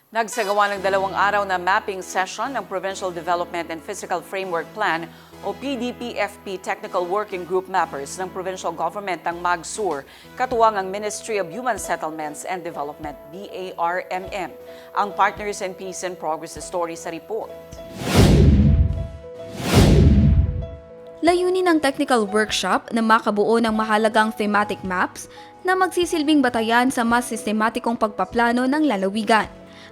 Nagsagawa ng 2 araw na mapping session ng Provincial Development and Physical Framework Plan o PDP-FP Technical Working Group Mappers ng Provincial Government ng Mag-Sur, katuwang ang Ministry of Human Settlements and Development, BARMM. Ang Partners in Peace and Progress Story sa report. Layunin ng technical workshop na makabuo ng mahalagang thematic maps na magsisilbing batayan sa mas sistematikong pagpaplano ng lalawigan.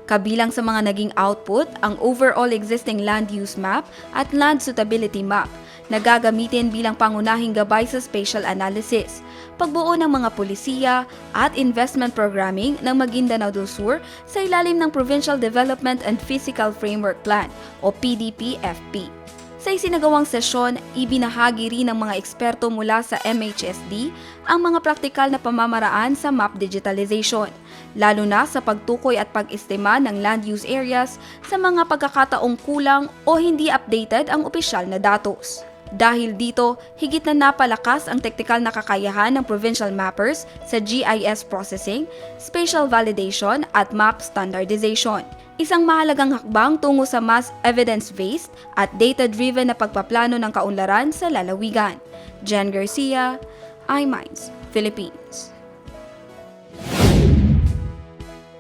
Kabilang sa mga naging output ang overall existing land use map at land suitability map na gagamitin bilang pangunahing gabay sa spatial analysis, pagbuo ng mga pulisiya at investment programming ng Maguindanao del Sur sa ilalim ng Provincial Development and Physical Framework Plan o PDP-FP. Sa isinagawang sesyon, ibinahagi rin ng mga eksperto mula sa MHSD ang mga praktikal na pamamaraan sa map digitalization, lalo na sa pagtukoy at pag-estima ng land use areas sa mga pagkakataong kulang o hindi updated ang opisyal na datos. Dahil dito, higit na napalakas ang teknikal na kakayahan ng provincial mappers sa GIS processing, spatial validation at map standardization. Isang mahalagang hakbang tungo sa mas evidence-based at data-driven na pagpaplano ng kaunlaran sa lalawigan. Jen Garcia, iMinds, Philippines.